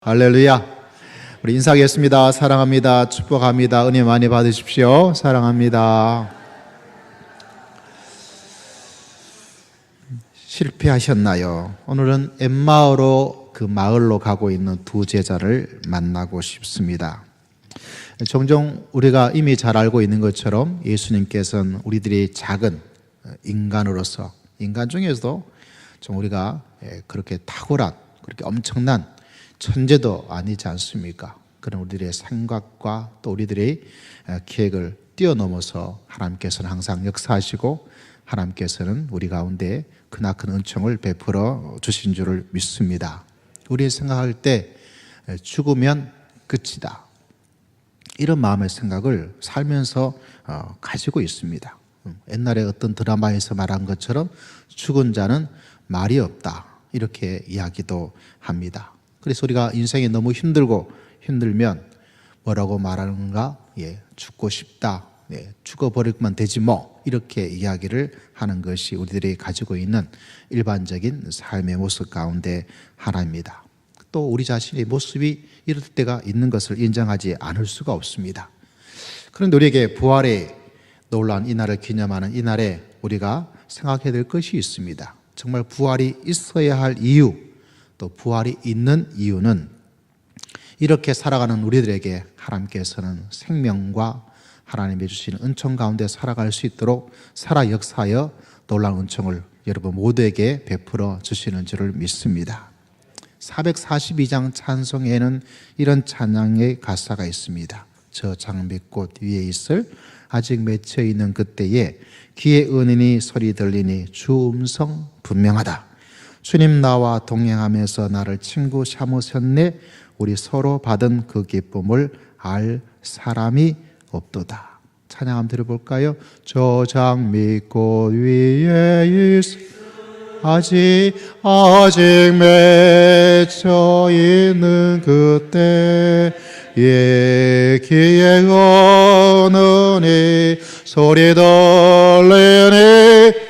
할렐루야. 우리 인사하겠습니다. 사랑합니다. 축복합니다. 은혜 많이 받으십시오. 사랑합니다. 실패하셨나요? 오늘은 엠마오로 그 마을로 가고 있는 두 제자를 만나고 싶습니다. 종종 우리가 이미 잘 알고 있는 것처럼 예수님께서는 우리들이 작은 인간으로서, 인간 중에서도 좀 우리가 그렇게 탁월한, 그렇게 엄청난 천재도 아니지 않습니까? 그런 우리들의 생각과 또 우리들의 계획을 뛰어넘어서 하나님께서는 항상 역사하시고 하나님께서는 우리 가운데 크나큰 은총을 베풀어 주신 줄을 믿습니다. 우리 생각할 때 죽으면 끝이다, 이런 마음의 생각을 살면서 가지고 있습니다. 옛날에 어떤 드라마에서 말한 것처럼 죽은 자는 말이 없다, 이렇게 이야기도 합니다. 그래서 우리가 인생이 너무 힘들고 힘들면 뭐라고 말하는가? 죽고 싶다, 죽어버리면 되지 뭐, 이렇게 이야기를 하는 것이 우리들이 가지고 있는 일반적인 삶의 모습 가운데 하나입니다. 또 우리 자신의 모습이 이럴 때가 있는 것을 인정하지 않을 수가 없습니다. 그런데 우리에게 부활의 놀라운 이날을 기념하는 이날에 우리가 생각해야 될 것이 있습니다. 정말 부활이 있어야 할 이유, 또 부활이 있는 이유는 이렇게 살아가는 우리들에게 하나님께서는 생명과 하나님이 주시는 은총 가운데 살아갈 수 있도록 살아 역사하여 놀라운 은총을 여러분 모두에게 베풀어 주시는 줄을 믿습니다. 442장 찬송에는 이런 찬양의 가사가 있습니다. 저 장미꽃 위에 있을 아직 맺혀 있는 그때에 귀에 은인이 소리 들리니 주 음성 분명하다. 주님 나와 동행하면서 나를 친구 삼으셨네. 우리 서로 받은 그 기쁨을 알 사람이 없도다. 찬양 한번 들어볼까요? 저 장미꽃 위에 아직 맺혀 있는 그때에 귀에 오느니 소리 들리니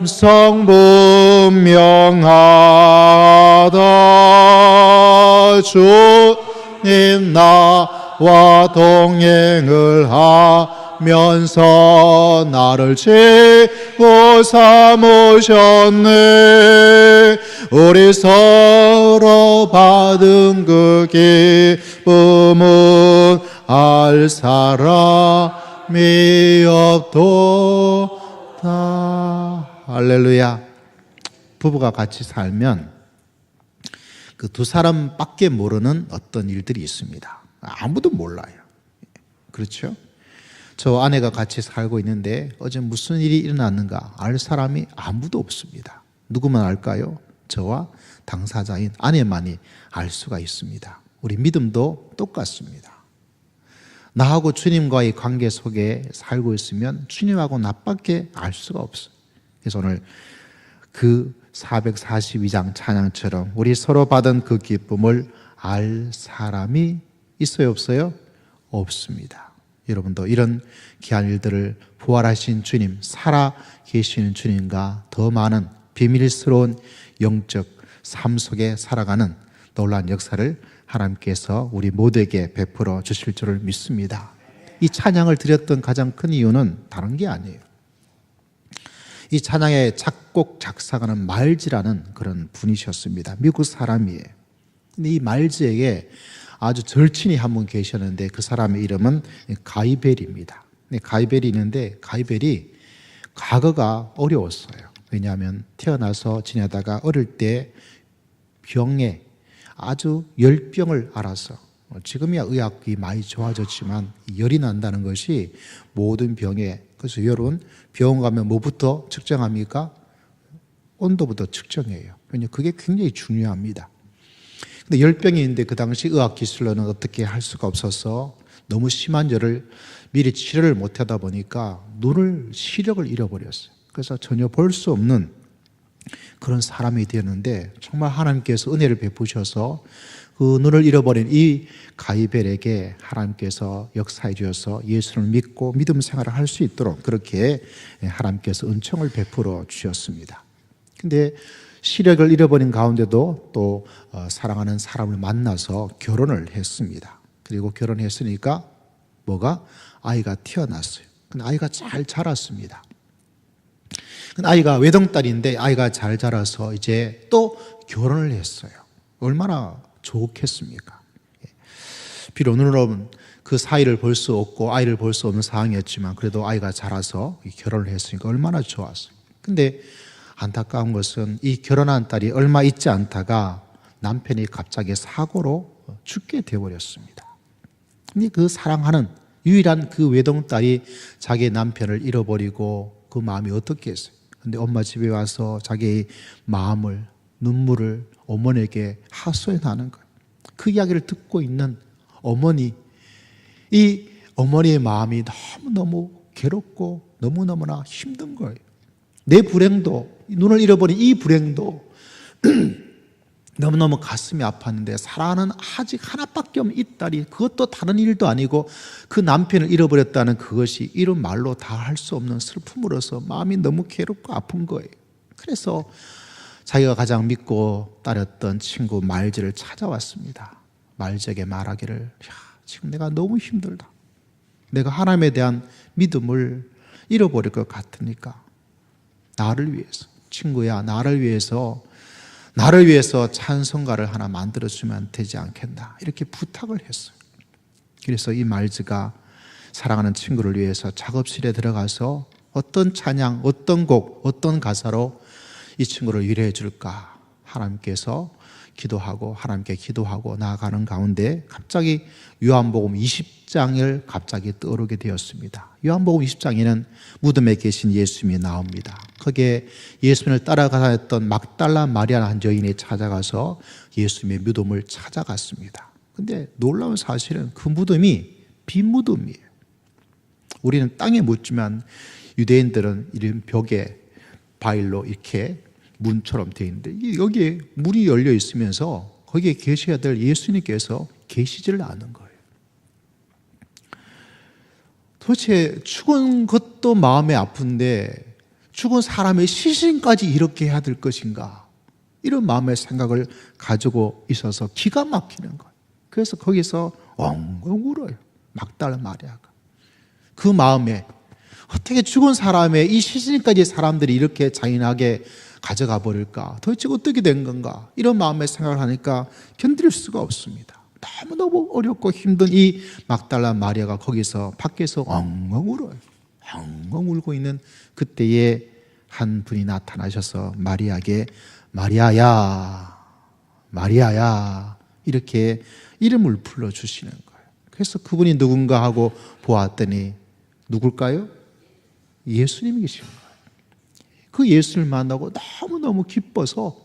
성분명하다. 주님 나와 동행을 하면서 나를 친구 삼으셨네. 우리 서로 받은 그 기쁨은 알 사람이 없도다. 할렐루야. 부부가 같이 살면 그 두 사람밖에 모르는 어떤 일들이 있습니다. 아무도 몰라요. 그렇죠? 저 아내가 같이 살고 있는데 어제 무슨 일이 일어났는가 알 사람이 아무도 없습니다. 누구만 알까요? 저와 당사자인 아내만이 알 수가 있습니다. 우리 믿음도 똑같습니다. 나하고 주님과의 관계 속에 살고 있으면 주님하고 나밖에 알 수가 없어요. 그래서 오늘 그 442장 찬양처럼 우리 서로 받은 그 기쁨을 알 사람이 있어요, 없어요? 없습니다. 여러분도 이런 귀한 일들을 부활하신 주님, 살아 계시는 주님과 더 많은 비밀스러운 영적 삶 속에 살아가는 놀라운 역사를 하나님께서 우리 모두에게 베풀어 주실 줄을 믿습니다. 이 찬양을 드렸던 가장 큰 이유는 다른 게 아니에요. 이 찬양의 작곡 작사가는 말즈라는 그런 분이셨습니다. 미국 사람이에요. 근데 이 말즈에게 아주 절친이 한 분 계셨는데 그 사람의 이름은 가이벨입니다. 가이벨이 있는데 가이벨이 과거가 어려웠어요. 왜냐하면 태어나서 지내다가 어릴 때 병에 아주 열병을 앓아서, 지금이야 의학이 많이 좋아졌지만 열이 난다는 것이 모든 병에, 그래서 여러분 병원 가면 뭐부터 측정합니까? 온도부터 측정해요. 왜냐하면 그게 굉장히 중요합니다. 근데 열병이 있는데 그 당시 의학 기술로는 어떻게 할 수가 없어서 너무 심한 열을 미리 치료를 못하다 보니까 시력을 잃어버렸어요. 그래서 전혀 볼 수 없는 그런 사람이 되었는데 정말 하나님께서 은혜를 베푸셔서 그 눈을 잃어버린 이 가이벨에게 하나님께서 역사해 주셔서 예수를 믿고 믿음 생활을 할 수 있도록 그렇게 하나님께서 은총을 베풀어 주셨습니다. 근데 시력을 잃어버린 가운데도 또 사랑하는 사람을 만나서 결혼을 했습니다. 그리고 결혼했으니까 뭐가? 아이가 태어났어요. 근데 아이가 잘 자랐습니다. 근데 아이가 외동딸인데 아이가 잘 자라서 이제 또 결혼을 했어요. 얼마나 좋겠습니까? 비록 눈으로는 그 사이를 볼 수 없고 아이를 볼 수 없는 상황이었지만 그래도 아이가 자라서 결혼을 했으니까 얼마나 좋았어요. 근데 안타까운 것은 이 결혼한 딸이 얼마 있지 않다가 남편이 갑자기 사고로 죽게 되어버렸습니다. 근데 그 사랑하는 유일한 그 외동딸이 자기 남편을 잃어버리고 그 마음이 어떻겠어요? 근데 엄마 집에 와서 자기의 마음을, 눈물을 어머니에게 하소연하는 거예요. 그 이야기를 듣고 있는 어머니, 이 어머니의 마음이 너무너무 괴롭고 너무너무나 힘든 거예요. 내 불행도, 눈을 잃어버린 이 불행도 너무너무 가슴이 아팠는데 사랑하는 아직 하나밖에 없는 이 딸이 그것도 다른 일도 아니고 그 남편을 잃어버렸다는 그것이 이런 말로 다 할 수 없는 슬픔으로서 마음이 너무 괴롭고 아픈 거예요. 그래서 자기가 가장 믿고 따랐던 친구 말지를 찾아왔습니다. 말지에게 말하기를 지금 내가 너무 힘들다. 내가 하나님에 대한 믿음을 잃어버릴 것 같으니까 나를 위해서, 친구야, 나를 위해서 찬송가를 하나 만들어주면 되지 않겠나 이렇게 부탁을 했어요. 그래서 이 말지가 사랑하는 친구를 위해서 작업실에 들어가서 어떤 찬양, 어떤 곡, 어떤 가사로 이 친구를 위로해 줄까 하나님께 기도하고 나아가는 가운데 갑자기 요한복음 20장을 갑자기 떠오르게 되었습니다. 요한복음 20장에는 무덤에 계신 예수님이 나옵니다. 거기에 예수님을 따라가던 막달라 마리아라는 한 여인이 찾아가서 예수님의 무덤을 찾아갔습니다. 근데 놀라운 사실은 그 무덤이 빈 무덤이에요. 우리는 땅에 묻지만 유대인들은 이런 벽에 바일로 이렇게 문처럼 되어 있는데 여기에 문이 열려 있으면서 거기에 계셔야 될 예수님께서 계시지를 않은 거예요. 도대체 죽은 것도 마음이 아픈데 죽은 사람의 시신까지 이렇게 해야 될 것인가? 이런 마음의 생각을 가지고 있어서 기가 막히는 거예요. 그래서 거기서 엉엉 울어요. 막달라 마리아가. 그 마음에 어떻게 죽은 사람의 이 시신까지 사람들이 이렇게 잔인하게 가져가 버릴까? 도대체 어떻게 된 건가? 이런 마음의 생각을 하니까 견딜 수가 없습니다. 너무너무 어렵고 힘든 이 막달라 마리아가 거기서 밖에서 엉엉 울어요. 엉엉 울고 있는 그때에 한 분이 나타나셔서 마리아에게 마리아야 이렇게 이름을 불러주시는 거예요. 그래서 그분이 누군가 하고 보았더니 누굴까요? 예수님이십니다. 그 예수님을 만나고 너무너무 기뻐서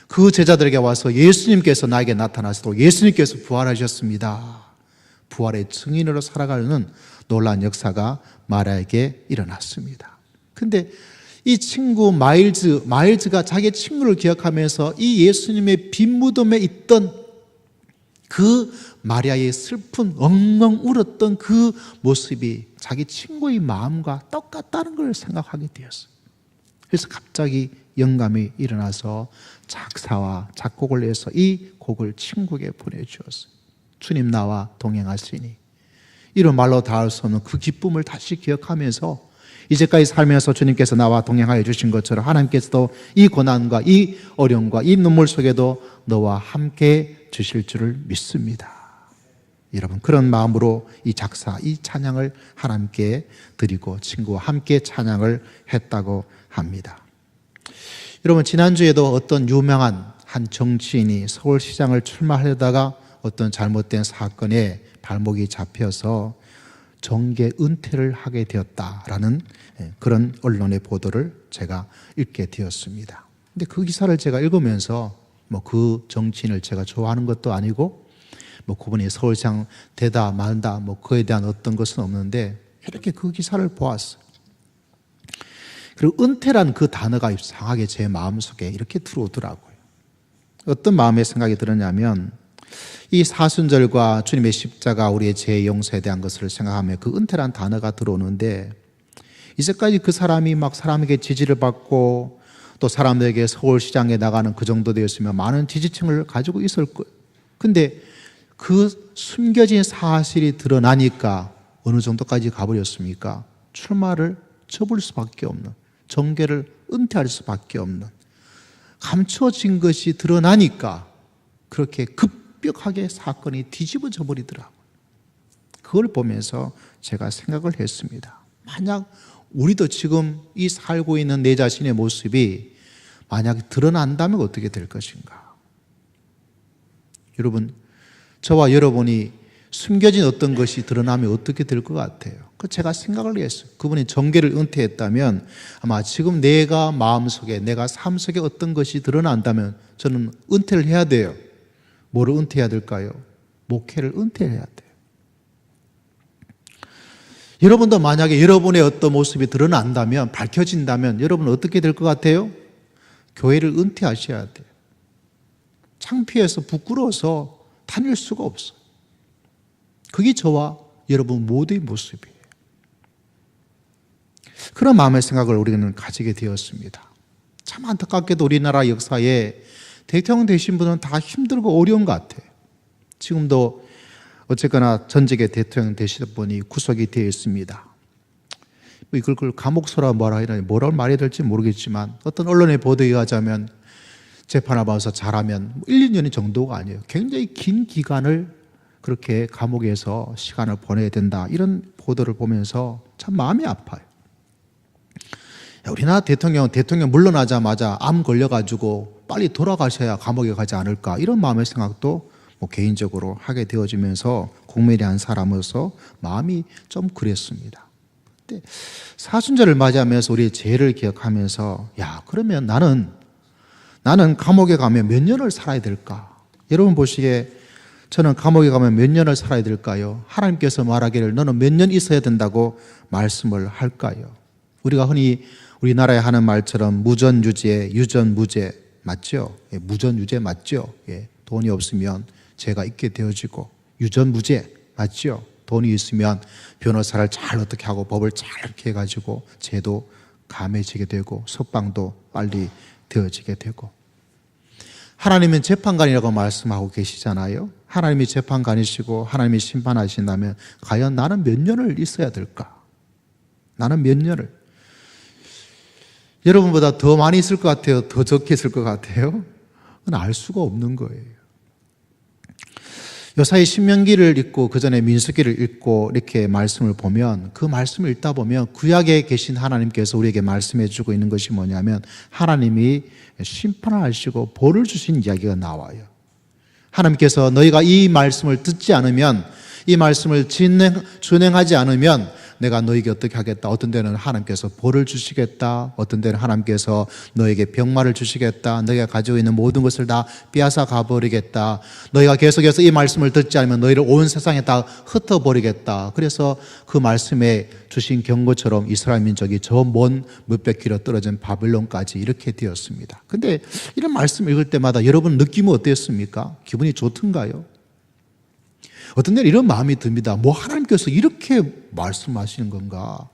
그 제자들에게 와서 예수님께서 나에게 나타나시고 예수님께서 부활하셨습니다. 부활의 증인으로 살아가는 놀라운 역사가 마리아에게 일어났습니다. 근데 이 친구 마일즈가 자기 친구를 기억하면서 이 예수님의 빈 무덤에 있던 그 마리아의 슬픈 엉엉 울었던 그 모습이 자기 친구의 마음과 똑같다는 걸 생각하게 되었어요. 그래서 갑자기 영감이 일어나서 작사와 작곡을 해서 이 곡을 친구에게 보내주었어요. 주님 나와 동행하시니 이런 말로 다할 수 없는 그 기쁨을 다시 기억하면서 이제까지 살면서 주님께서 나와 동행하여 주신 것처럼 하나님께서도 이 고난과 이 어려움과 이 눈물 속에도 너와 함께 주실 줄을 믿습니다. 여러분 그런 마음으로 이 작사, 이 찬양을 하나님께 드리고 친구와 함께 찬양을 했다고 합니다. 여러분 지난주에도 어떤 유명한 한 정치인이 서울시장을 출마하려다가 어떤 잘못된 사건에 발목이 잡혀서 정계 은퇴를 하게 되었다라는 그런 언론의 보도를 제가 읽게 되었습니다. 근데 그 기사를 제가 읽으면서 그 정치인을 제가 좋아하는 것도 아니고 그분이 서울시장 되다 말다 그에 대한 어떤 것은 없는데 이렇게 그 기사를 보았어요. 그리고 은퇴란 그 단어가 이상하게 제 마음속에 이렇게 들어오더라고요. 어떤 마음의 생각이 들었냐면 이 사순절과 주님의 십자가 우리의 죄 용서에 대한 것을 생각하면 그 은퇴란 단어가 들어오는데 이제까지 그 사람이 막 사람에게 지지를 받고 또 사람들에게 서울시장에 나가는 그 정도 되었으면 많은 지지층을 가지고 있을 거예요. 근데 그 숨겨진 사실이 드러나니까 어느 정도까지 가버렸습니까? 출마를 접을 수밖에 없는, 정계를 은퇴할 수밖에 없는, 감춰진 것이 드러나니까 그렇게 급격하게 사건이 뒤집어져 버리더라고요. 그걸 보면서 제가 생각을 했습니다. 만약 우리도 지금 이 살고 있는 내 자신의 모습이 만약 드러난다면 어떻게 될 것인가? 여러분, 저와 여러분이 숨겨진 어떤 것이 드러나면 어떻게 될 것 같아요? 그 제가 생각을 했어요. 그분이 정계를 은퇴했다면 아마 지금 내가 마음속에, 내가 삶 속에 어떤 것이 드러난다면 저는 은퇴를 해야 돼요. 뭐를 은퇴해야 될까요? 목회를 은퇴해야 돼요. 여러분도 만약에 여러분의 어떤 모습이 드러난다면, 밝혀진다면 여러분은 어떻게 될 것 같아요? 교회를 은퇴하셔야 돼요. 창피해서 부끄러워서 다닐 수가 없어요. 그게 저와 여러분 모두의 모습이에요. 그런 마음의 생각을 우리는 가지게 되었습니다. 참 안타깝게도 우리나라 역사에 대통령 되신 분은 다 힘들고 어려운 것 같아요. 지금도 어쨌거나 전직의 대통령 되신 분이 구속이 되어 있습니다. 이걸 감옥소라 뭐라고 말해야 될지 모르겠지만 어떤 언론의 보도에 의하자면 재판을 봐서 잘하면 1, 2년 정도가 아니에요. 굉장히 긴 기간을 그렇게 감옥에서 시간을 보내야 된다. 이런 보도를 보면서 참 마음이 아파요. 우리나라 대통령 물러나자마자 암 걸려가지고 빨리 돌아가셔야 감옥에 가지 않을까. 이런 마음의 생각도 개인적으로 하게 되어지면서 국민의 한 사람으로서 마음이 좀 그랬습니다. 근데 사순절을 맞이하면서 우리의 죄를 기억하면서 그러면 나는 감옥에 가면 몇 년을 살아야 될까? 여러분 보시기에 저는 감옥에 가면 몇 년을 살아야 될까요? 하나님께서 말하기를 너는 몇 년 있어야 된다고 말씀을 할까요? 우리가 흔히 우리나라에 하는 말처럼 무전유죄, 유전무죄 맞죠? 무전유죄 맞죠? 돈이 없으면 죄가 있게 되어지고, 유전무죄 맞죠? 돈이 있으면 변호사를 잘 어떻게 하고 법을 잘 이렇게 해가지고 죄도 감해지게 되고 석방도 빨리 되어지게 되고. 하나님은 재판관이라고 말씀하고 계시잖아요. 하나님이 재판관이시고 하나님이 심판하신다면 과연 나는 몇 년을 있어야 될까? 나는 몇 년을? 여러분보다 더 많이 있을 것 같아요? 더 적게 있을 것 같아요? 그건 알 수가 없는 거예요. 요사이 신명기를 읽고 그 전에 민수기를 읽고 이렇게 말씀을 보면, 그 말씀을 읽다 보면 구약에 계신 하나님께서 우리에게 말씀해 주고 있는 것이 뭐냐면 하나님이 심판을 하시고 벌을 주신 이야기가 나와요. 하나님께서 너희가 이 말씀을 듣지 않으면, 이 말씀을 준행하지 않으면 내가 너에게 어떻게 하겠다. 어떤 데는 하나님께서 벌을 주시겠다. 어떤 데는 하나님께서 너에게 병마를 주시겠다. 너희가 가지고 있는 모든 것을 다 빼앗아 가버리겠다. 너희가 계속해서 이 말씀을 듣지 않으면 너희를 온 세상에 다 흩어버리겠다. 그래서 그 말씀에 주신 경고처럼 이스라엘 민족이 저 먼 몇백 킬로 떨어진 바빌론까지 이렇게 되었습니다. 근데 이런 말씀 읽을 때마다 여러분 느낌은 어땠습니까? 기분이 좋던가요? 어떤 때는 이런 마음이 듭니다. 하나님께서 이렇게 말씀하시는 건가?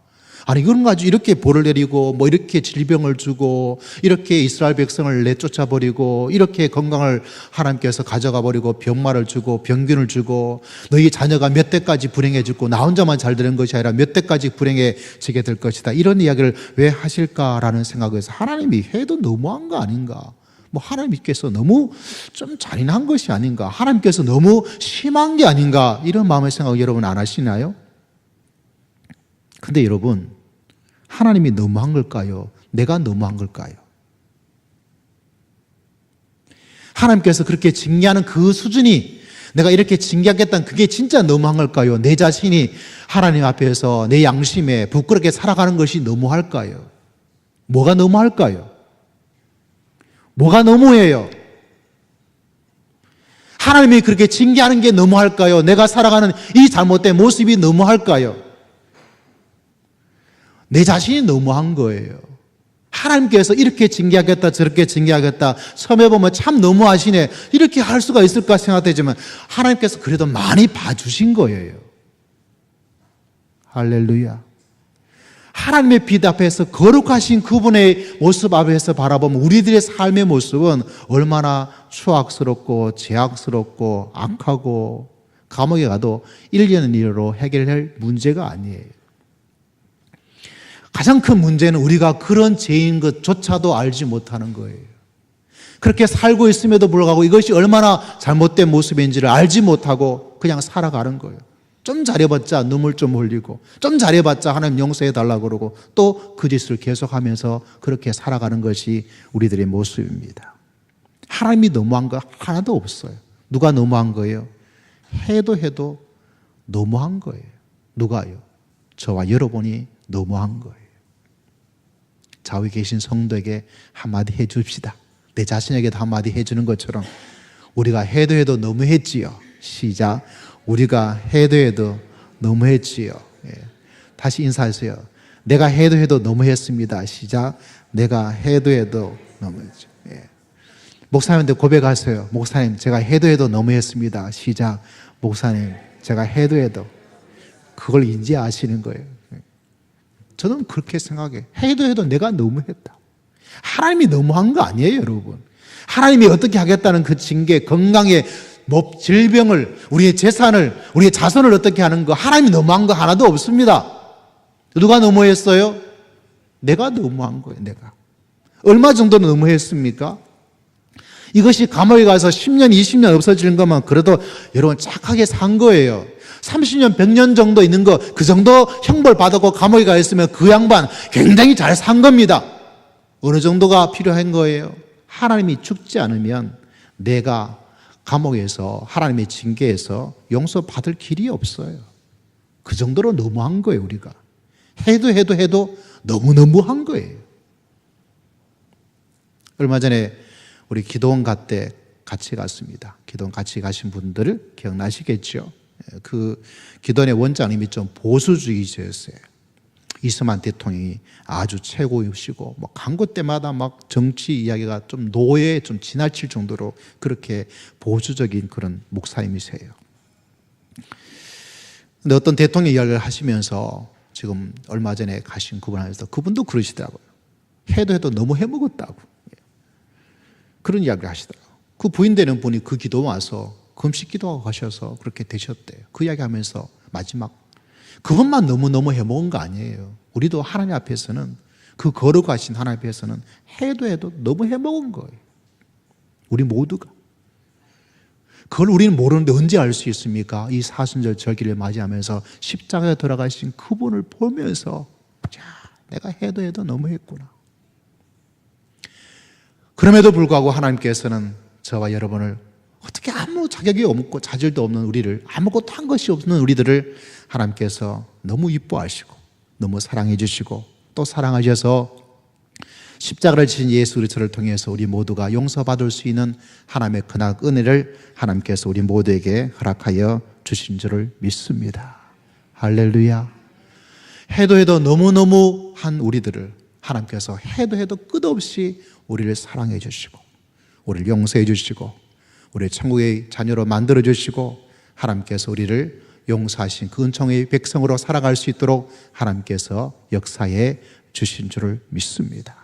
아니, 이걸 가지고 이렇게 벌을 내리고, 이렇게 질병을 주고, 이렇게 이스라엘 백성을 내쫓아버리고, 이렇게 건강을 하나님께서 가져가 버리고, 병마를 주고, 병균을 주고, 너희 자녀가 몇 대까지 불행해 죽고, 나 혼자만 잘 되는 것이 아니라 몇 대까지 불행해지게 될 것이다. 이런 이야기를 왜 하실까라는 생각에서 하나님이 해도 너무한 거 아닌가? 하나님께서 너무 좀 잔인한 것이 아닌가? 하나님께서 너무 심한 게 아닌가? 이런 마음의 생각 여러분 안 하시나요? 근데 여러분, 하나님이 너무한 걸까요? 내가 너무한 걸까요? 하나님께서 그렇게 징계하는 그 수준이, 내가 이렇게 징계하겠다는 그게 진짜 너무한 걸까요? 내 자신이 하나님 앞에서 내 양심에 부끄럽게 살아가는 것이 너무할까요? 뭐가 너무할까요? 뭐가 너무해요? 하나님이 그렇게 징계하는 게 너무할까요? 내가 살아가는 이 잘못된 모습이 너무할까요? 내 자신이 너무한 거예요. 하나님께서 이렇게 징계하겠다 저렇게 징계하겠다, 처음에 보면 참 너무하시네 이렇게 할 수가 있을까 생각되지만 하나님께서 그래도 많이 봐주신 거예요. 할렐루야. 하나님의 빛 앞에서 거룩하신 그분의 모습 앞에서 바라보면 우리들의 삶의 모습은 얼마나 추악스럽고 죄악스럽고 악하고 감옥에 가도 1년 이내로 해결할 문제가 아니에요. 가장 큰 문제는 우리가 그런 죄인 것조차도 알지 못하는 거예요. 그렇게 살고 있음에도 불구하고 이것이 얼마나 잘못된 모습인지를 알지 못하고 그냥 살아가는 거예요. 좀 잘해봤자 눈물 좀 흘리고, 좀 잘해봤자 하나님 용서해달라고 그러고, 또 그 짓을 계속하면서 그렇게 살아가는 것이 우리들의 모습입니다. 하나님이 너무한 거 하나도 없어요. 누가 너무한 거예요? 해도 너무한 거예요. 누가요? 저와 여러분이 너무한 거예요. 좌우에 계신 성도에게 한마디 해 줍시다. 내 자신에게도 한마디 해주는 것처럼 우리가 해도 너무했지요. 시작. 우리가 해도 너무했지요. 예. 다시 인사하세요. 내가 해도 너무했습니다. 시작. 내가 해도 너무했죠. 예. 목사님한테 고백하세요. 목사님, 제가 해도 너무했습니다. 시작. 목사님, 제가 해도 그걸 인지하시는 거예요. 저는 그렇게 생각해요. 해도 내가 너무했다. 하나님이 너무한 거 아니에요, 여러분. 하나님이 어떻게 하겠다는 그 징계, 건강의 질병을, 우리의 재산을, 우리의 자손을 어떻게 하는 거, 하나님이 너무한 거 하나도 없습니다. 누가 너무했어요? 내가 너무한 거예요, 내가. 얼마 정도 너무했습니까? 이것이 감옥에 가서 10년, 20년 없어지는 것만 그래도 여러분 착하게 산 거예요. 30년, 100년 정도 있는 거, 그 정도 형벌 받았고 감옥에 가 있으면 그 양반 굉장히 잘 산 겁니다. 어느 정도가 필요한 거예요? 하나님이 죽지 않으면 내가 감옥에서 하나님의 징계에서 용서받을 길이 없어요. 그 정도로 너무한 거예요, 우리가. 해도 너무한 거예요. 얼마 전에 우리 기도원 때 같이 갔습니다. 기도원 같이 가신 분들 기억나시겠죠? 그 기도원의 원장님이 좀 보수주의자였어요. 이승만 대통령이 아주 최고이시고 간 곳 때마다 막 정치 이야기가 좀 노예에 좀 지나칠 정도로 그렇게 보수적인 그런 목사님이세요. 근데 어떤 대통령 이야기를 하시면서 지금 얼마 전에 가신 그분한테서 그분도 그러시더라고요. 해도 너무 해먹었다고. 그런 이야기를 하시더라고요. 그 부인되는 분이 그 기도 와서 금식 기도하고 가셔서 그렇게 되셨대요. 그 이야기 하면서 마지막 그것만 너무너무 해먹은 거 아니에요. 우리도 하나님 앞에서는 그 거룩하신 하나님 앞에서는 해도 너무 해먹은 거예요. 우리 모두가. 그걸 우리는 모르는데 언제 알 수 있습니까? 이 사순절 절기를 맞이하면서 십자가에 돌아가신 그분을 보면서 자, 내가 해도 너무 했구나. 그럼에도 불구하고 하나님께서는 저와 여러분을 어떻게 아무 자격이 없고 자질도 없는 우리를, 아무것도 한 것이 없는 우리들을 하나님께서 너무 이뻐하시고 너무 사랑해 주시고 또 사랑하셔서 십자가를 지신 예수 그리스도를 통해서 우리 모두가 용서받을 수 있는 하나님의 근학 은혜를 하나님께서 우리 모두에게 허락하여 주신 줄을 믿습니다. 할렐루야. 해도 너무너무 한 우리들을 하나님께서 해도 끝없이 우리를 사랑해 주시고 우리를 용서해 주시고 우리의 천국의 자녀로 만들어 주시고 하나님께서 우리를 용서하신 그 은총의 백성으로 살아갈 수 있도록 하나님께서 역사해 주신 줄을 믿습니다.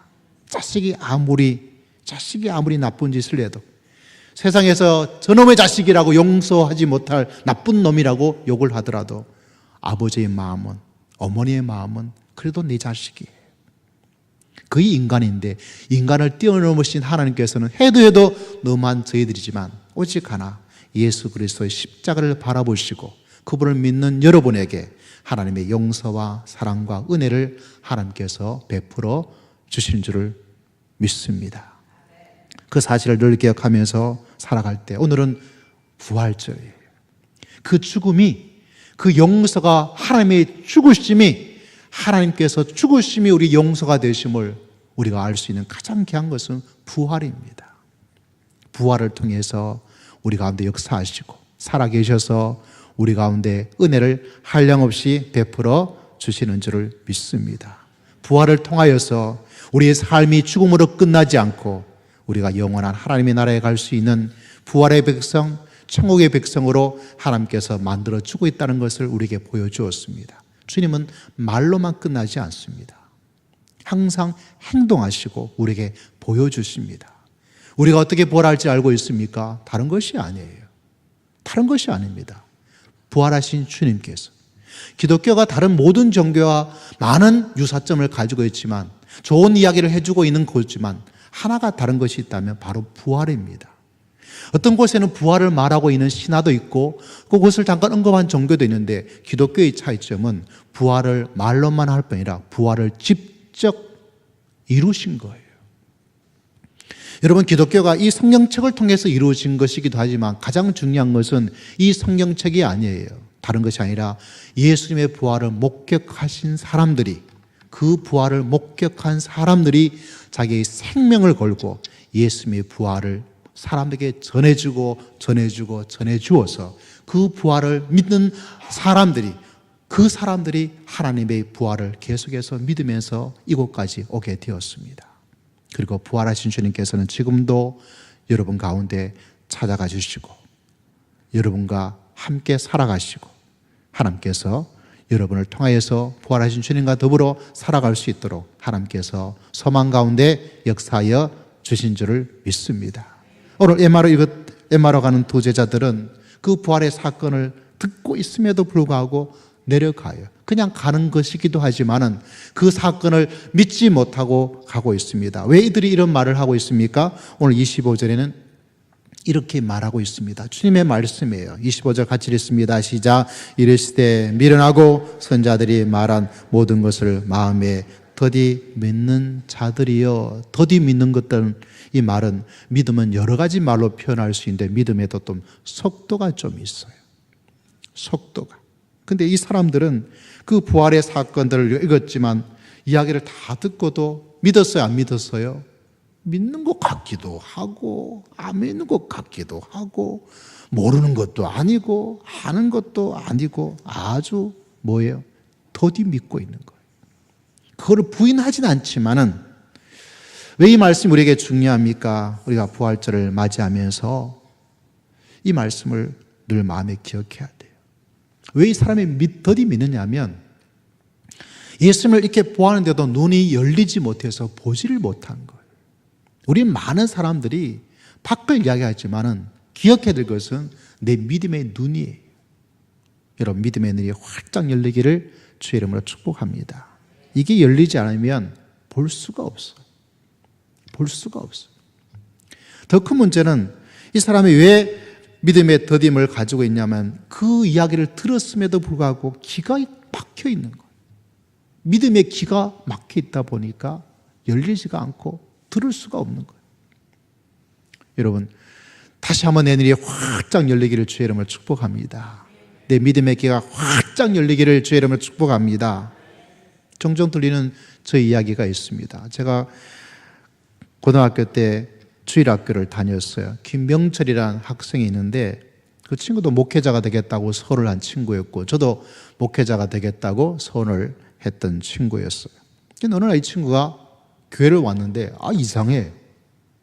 자식이 아무리 나쁜 짓을 해도 세상에서 저놈의 자식이라고 용서하지 못할 나쁜 놈이라고 욕을 하더라도 아버지의 마음은, 어머니의 마음은 그래도 내 자식이에요. 거의 인간인데 인간을 뛰어넘으신 하나님께서는 해도 너무한 저희들이지만 오직 하나 예수 그리스도의 십자가를 바라보시고 그분을 믿는 여러분에게 하나님의 용서와 사랑과 은혜를 하나님께서 베풀어 주신 줄을 믿습니다. 그 사실을 늘 기억하면서 살아갈 때 오늘은 부활절이에요. 그 죽음이, 그 용서가, 하나님의 죽으심이, 하나님께서 죽으심이 우리 용서가 되심을 우리가 알 수 있는 가장 귀한 것은 부활입니다. 부활을 통해서 우리 가운데 역사하시고 살아계셔서 우리 가운데 은혜를 한량없이 베풀어 주시는 줄을 믿습니다. 부활을 통하여서 우리의 삶이 죽음으로 끝나지 않고 우리가 영원한 하나님의 나라에 갈 수 있는 부활의 백성, 천국의 백성으로 하나님께서 만들어 주고 있다는 것을 우리에게 보여주었습니다. 주님은 말로만 끝나지 않습니다. 항상 행동하시고 우리에게 보여주십니다. 우리가 어떻게 부활할지 알고 있습니까? 다른 것이 아니에요. 다른 것이 아닙니다. 부활하신 주님께서. 기독교가 다른 모든 종교와 많은 유사점을 가지고 있지만, 좋은 이야기를 해주고 있는 곳이지만 하나가 다른 것이 있다면 바로 부활입니다. 어떤 곳에는 부활을 말하고 있는 신화도 있고 그것을 잠깐 언급한 종교도 있는데, 기독교의 차이점은 부활을 말로만 할 뿐 아니라 부활을 직접 이루신 거예요. 여러분, 기독교가 이 성경책을 통해서 이루어진 것이기도 하지만 가장 중요한 것은 이 성경책이 아니에요. 다른 것이 아니라 예수님의 부활을 목격하신 사람들이, 그 부활을 목격한 사람들이 자기의 생명을 걸고 예수님의 부활을 사람들에게 전해주어서 그 부활을 믿는 사람들이, 그 사람들이 하나님의 부활을 계속해서 믿으면서 이곳까지 오게 되었습니다. 그리고 부활하신 주님께서는 지금도 여러분 가운데 찾아가 주시고 여러분과 함께 살아가시고, 하나님께서 여러분을 통하여서 부활하신 주님과 더불어 살아갈 수 있도록 하나님께서 소망 가운데 역사하여 주신 줄을 믿습니다. 오늘 엠마로 가는 두 제자들은 그 부활의 사건을 듣고 있음에도 불구하고 내려가요. 그냥 가는 것이기도 하지만은 그 사건을 믿지 못하고 가고 있습니다. 왜 이들이 이런 말을 하고 있습니까? 오늘 25절에는 이렇게 말하고 있습니다. 주님의 말씀이에요. 25절 같이 읽습니다. 시작. 이르시되 미련하고 선자들이 말한 모든 것을 마음에 더디 믿는 자들이여. 더디 믿는 것들은, 이 말은 믿음은 여러 가지 말로 표현할 수 있는데 믿음에도 좀 속도가 좀 있어요. 속도가. 근데 이 사람들은 그 부활의 사건들을 읽었지만 이야기를 다 듣고도 믿었어요, 안 믿었어요? 믿는 것 같기도 하고 안 믿는 것 같기도 하고, 모르는 것도 아니고 아는 것도 아니고, 아주 뭐예요? 더디 믿고 있는 거예요. 그거를 부인하진 않지만은, 왜 이 말씀이 우리에게 중요합니까? 우리가 부활절을 맞이하면서 이 말씀을 늘 마음에 기억해야 돼요. 왜 이 사람이 더디 믿느냐 하면, 예수님을 이렇게 보았는데도 눈이 열리지 못해서 보지를 못한 거예요. 우리 많은 사람들이 밖을 이야기하지만은 기억해야 될 것은 내 믿음의 눈이에요. 여러분, 믿음의 눈이 활짝 열리기를 주의 이름으로 축복합니다. 이게 열리지 않으면 볼 수가 없어요. 볼 수가 없어요. 더 큰 문제는 이 사람이 왜 믿음의 더딤을 가지고 있냐면, 그 이야기를 들었음에도 불구하고 기가 막혀 있는 거예요. 믿음의 기가 막혀 있다 보니까 열리지가 않고 들을 수가 없는 거예요. 여러분, 다시 한번 내 눈이 활짝 열리기를 주의 이름으로 축복합니다. 내 믿음의 귀가 활짝 열리기를 주의 이름으로 축복합니다. 종종 들리는 저희 이야기가 있습니다. 제가 고등학교 때 주일학교를 다녔어요. 김명철이라는 학생이 있는데, 그 친구도 목회자가 되겠다고 서원을 한 친구였고, 저도 목회자가 되겠다고 서원을 했던 친구였어요. 근데 어느 날 이 친구가 교회를 왔는데, 이상해.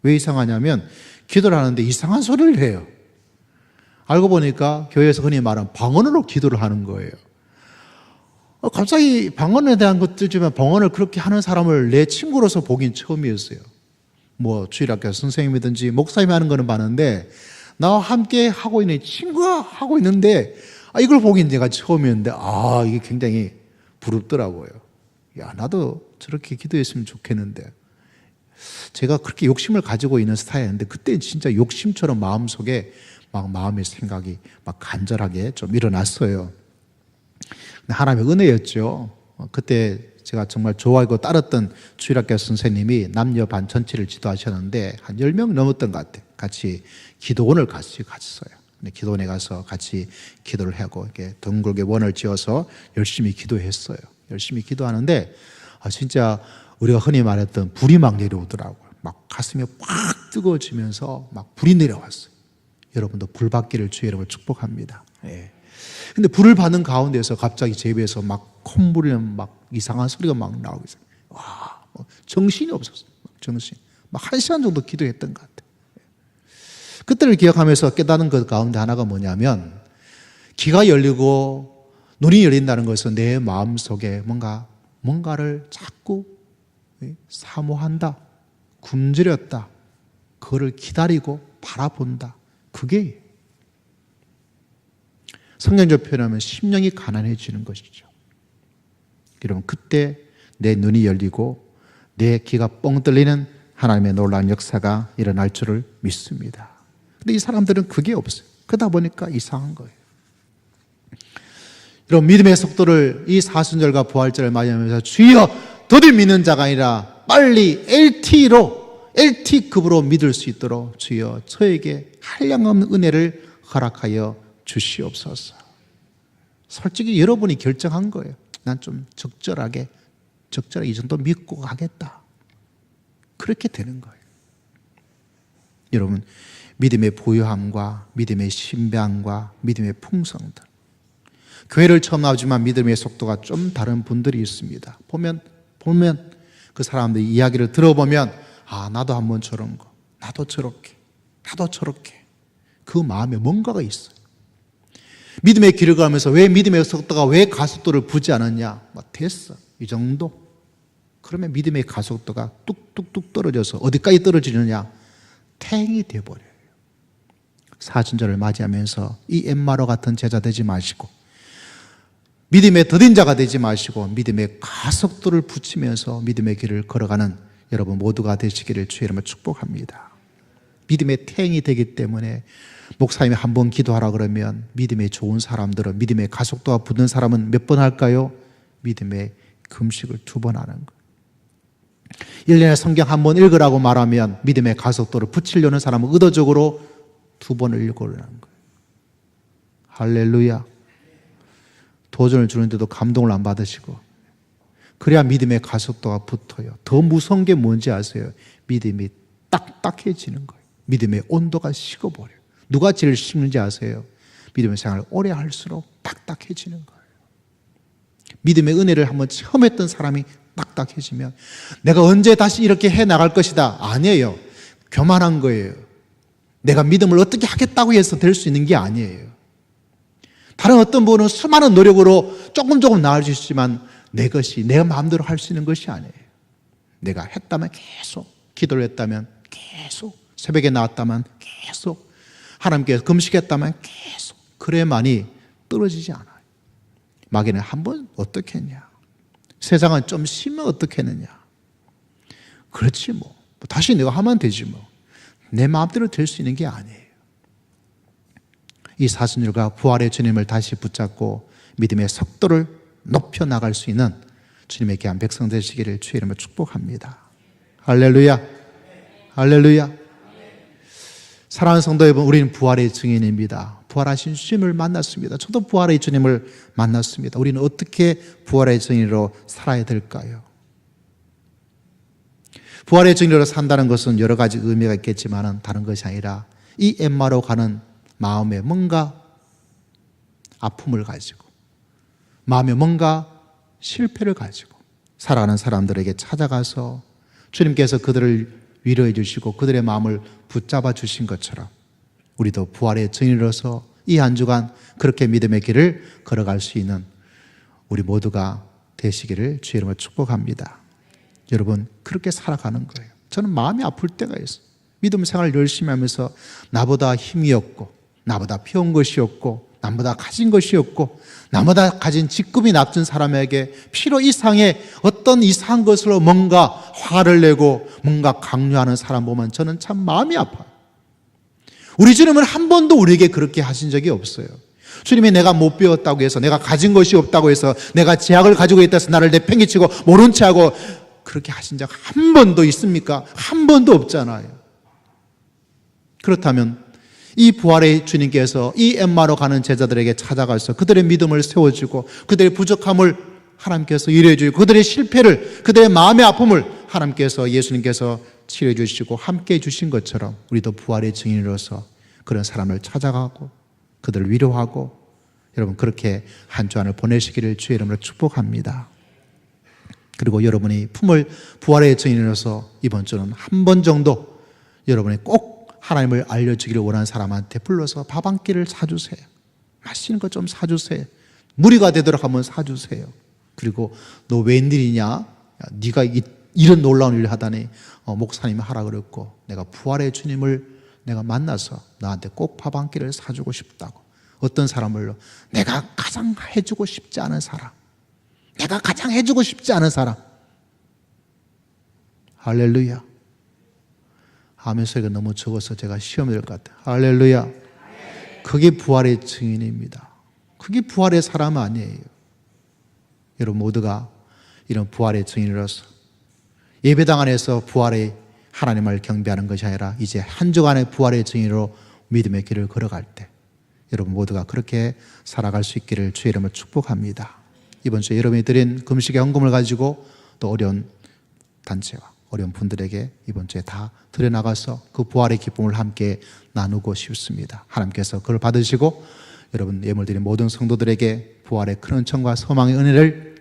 왜 이상하냐면 기도를 하는데 이상한 소리를 해요. 알고 보니까 교회에서 흔히 말하는 방언으로 기도를 하는 거예요. 갑자기 방언에 대한 것들 중에 방언을 그렇게 하는 사람을 내 친구로서 보긴 처음이었어요. 뭐 주일학교 선생님이든지 목사님이 하는 거는 봤는데, 나와 함께 하고 있는 친구가 하고 있는데 이걸 보긴 내가 처음이었는데, 이게 굉장히 부럽더라고요. 야, 나도 저렇게 기도했으면 좋겠는데. 제가 그렇게 욕심을 가지고 있는 스타일인데, 그때 진짜 욕심처럼 마음속에 막 마음의 생각이 막 간절하게 좀 일어났어요. 하나님의 은혜였죠. 그때 제가 정말 좋아하고 따랐던 주일학교 선생님이 남녀 반 전체를 지도하셨는데 한 10명 넘었던 것 같아요. 같이 기도원을 같이 갔어요. 기도원에 가서 같이 기도를 하고 이렇게 둥글게 원을 지어서 열심히 기도했어요. 열심히 기도하는데 진짜 우리가 흔히 말했던 불이 막 내려오더라고요. 막 가슴이 꽉 뜨거워지면서 막 불이 내려왔어요. 여러분도 불 받기를 주의 이름으로 축복합니다. 예. 근데 불을 받는 가운데서 갑자기 제 입에서 막 콧물이 막 이상한 소리가 막 나오고 있어요. 와, 정신이 없었어요. 정신. 막 1시간 정도 기도했던 것 같아요. 그때를 기억하면서 깨닫는 것 가운데 하나가 뭐냐면, 귀가 열리고 눈이 열린다는 것은 내 마음속에 뭔가를 자꾸 사모한다, 굶주렸다, 그거를 기다리고 바라본다. 그게 성경적 표현하면 심령이 가난해지는 것이죠. 여러분, 그때 내 눈이 열리고 내 귀가 뻥 뚫리는 하나님의 놀라운 역사가 일어날 줄을 믿습니다. 근데 이 사람들은 그게 없어요. 그러다 보니까 이상한 거예요. 여러분, 믿음의 속도를 이 사순절과 부활절을 맞이하면서 주여 더디 믿는 자가 아니라 빨리 LT급으로 믿을 수 있도록 주여 저에게 한량없는 은혜를 허락하여 주시옵소서. 솔직히 여러분이 결정한 거예요. 난 좀 적절하게 이 정도 믿고 가겠다. 그렇게 되는 거예요. 여러분, 믿음의 보유함과 믿음의 신비함과 믿음의 풍성들, 교회를 처음 나오지만 믿음의 속도가 좀 다른 분들이 있습니다. 보면 그 사람들 이야기를 들어보면 나도 한번 저런 거, 나도 저렇게 그 마음에 뭔가가 있어요. 믿음의 길을 가면서 왜 믿음의 속도가 왜 가속도를 부지 않았냐? 됐어, 이 정도. 그러면 믿음의 가속도가 뚝뚝뚝 떨어져서 어디까지 떨어지느냐? 탱이 되어버려요. 사순절을 맞이하면서 이 엠마로 같은 제자 되지 마시고 믿음의 더딘 자가 되지 마시고 믿음의 가속도를 붙이면서 믿음의 길을 걸어가는 여러분 모두가 되시기를 주의 이름으로 축복합니다. 믿음의 탱이 되기 때문에 목사님이 한 번 기도하라 그러면 믿음의 좋은 사람들은, 믿음의 가속도가 붙는 사람은 몇 번 할까요? 믿음의 금식을 2번 하는 거예요. 1년에 성경 한 번 읽으라고 말하면 믿음의 가속도를 붙이려는 사람은 의도적으로 2번을 읽으려는 거예요. 할렐루야. 도전을 주는데도 감동을 안 받으시고, 그래야 믿음의 가속도가 붙어요. 더 무서운 게 뭔지 아세요? 믿음이 딱딱해지는 거예요. 믿음의 온도가 식어버려요. 누가 제일 식는지 아세요? 믿음의 생활을 오래 할수록 딱딱해지는 거예요. 믿음의 은혜를 한번 처음 했던 사람이 딱딱해지면 내가 언제 다시 이렇게 해나갈 것이다. 아니에요. 교만한 거예요. 내가 믿음을 어떻게 하겠다고 해서 될 수 있는 게 아니에요. 다른 어떤 분은 수많은 노력으로 조금 나을 수 있지만 내 것이 내 마음대로 할 수 있는 것이 아니에요. 내가 했다면 계속, 기도를 했다면 계속, 새벽에 나왔다면 계속, 하나님께서 금식했다면 계속, 그래야만이 떨어지지 않아요. 마귀는 한 번 어떻게 했냐, 세상은 좀 쉬면 어떻게 했느냐, 그렇지 뭐 다시 내가 하면 되지 뭐. 내 마음대로 될 수 있는 게 아니에요. 이 사순절과 부활의 주님을 다시 붙잡고 믿음의 속도를 높여 나갈 수 있는 주님의 귀한 백성 되시기를 주의 이름으로 축복합니다. 할렐루야, 할렐루야. 사랑하는 성도 여러분, 우리는 부활의 증인입니다. 부활하신 주님을 만났습니다. 저도 부활의 주님을 만났습니다. 우리는 어떻게 부활의 증인으로 살아야 될까요? 부활의 증인으로 산다는 것은 여러 가지 의미가 있겠지만 다른 것이 아니라 이 엠마로 가는 마음에 뭔가 아픔을 가지고, 마음에 뭔가 실패를 가지고 살아가는 사람들에게 찾아가서 주님께서 그들을 위로해 주시고 그들의 마음을 붙잡아 주신 것처럼 우리도 부활의 증인으로서 이 한 주간 그렇게 믿음의 길을 걸어갈 수 있는 우리 모두가 되시기를 주의 이름으로 축복합니다. 여러분, 그렇게 살아가는 거예요. 저는 마음이 아플 때가 있어요. 믿음 생활을 열심히 하면서 나보다 힘이 없고, 나보다 배운 것이 없고, 나보다 가진 것이 없고, 나보다 가진 직급이 낮은 사람에게 필요 이상의 어떤 이상한 것으로 뭔가 화를 내고 뭔가 강요하는 사람 보면 저는 참 마음이 아파요. 우리 주님은 한 번도 우리에게 그렇게 하신 적이 없어요. 주님이 내가 못 배웠다고 해서, 내가 가진 것이 없다고 해서, 내가 제약을 가지고 있다 해서 나를 내팽개치고 모른 채 하고 그렇게 하신 적 한 번도 있습니까? 한 번도 없잖아요. 그렇다면 이 부활의 주님께서 이 엠마로 가는 제자들에게 찾아가서 그들의 믿음을 세워주고 그들의 부족함을 하나님께서 위로해 주시고 그들의 실패를, 그들의 마음의 아픔을 하나님께서, 예수님께서 치료해 주시고 함께해 주신 것처럼 우리도 부활의 증인으로서 그런 사람을 찾아가고 그들을 위로하고, 여러분 그렇게 한 주간을 보내시기를 주의 이름으로 축복합니다. 그리고 여러분이 품을 부활의 증인으로서 이번 주는 한 번 정도 여러분이 꼭 하나님을 알려주기를 원하는 사람한테 불러서 밥 한 끼를 사주세요. 맛있는 거 좀 사주세요. 무리가 되도록 한번 사주세요. 그리고 너 웬일이냐? 네가 이런 놀라운 일을 하다니 목사님이 하라 그랬고 내가 부활의 주님을 내가 만나서 나한테 꼭 밥 한 끼를 사주고 싶다고. 어떤 사람을요? 내가 가장 해주고 싶지 않은 사람, 내가 가장 해주고 싶지 않은 사람. 할렐루야. 아멘 소리가 너무 적어서 제가 시험이 될 것 같아요. 할렐루야. 그게 부활의 증인입니다. 그게 부활의 사람 아니에요. 여러분 모두가 이런 부활의 증인으로서 예배당 안에서 부활의 하나님을 경배하는 것이 아니라 이제 한 주간의 부활의 증인으로 믿음의 길을 걸어갈 때 여러분 모두가 그렇게 살아갈 수 있기를 주의 이름으로 축복합니다. 이번 주에 여러분이 드린 금식의 헌금을 가지고 또 어려운 단체와 어려운 분들에게 이번 주에 다 드려나가서 그 부활의 기쁨을 함께 나누고 싶습니다. 하나님께서 그걸 받으시고 여러분 예물 드린 모든 성도들에게 부활의 큰 은총과 소망의 은혜를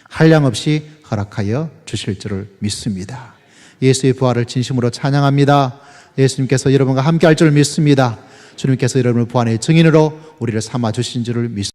한량없이 허락하여 주실 줄을 믿습니다. 예수의 부활을 진심으로 찬양합니다. 예수님께서 여러분과 함께 할 줄을 믿습니다. 주님께서 여러분을 부활의 증인으로 우리를 삼아 주신 줄을 믿습니다.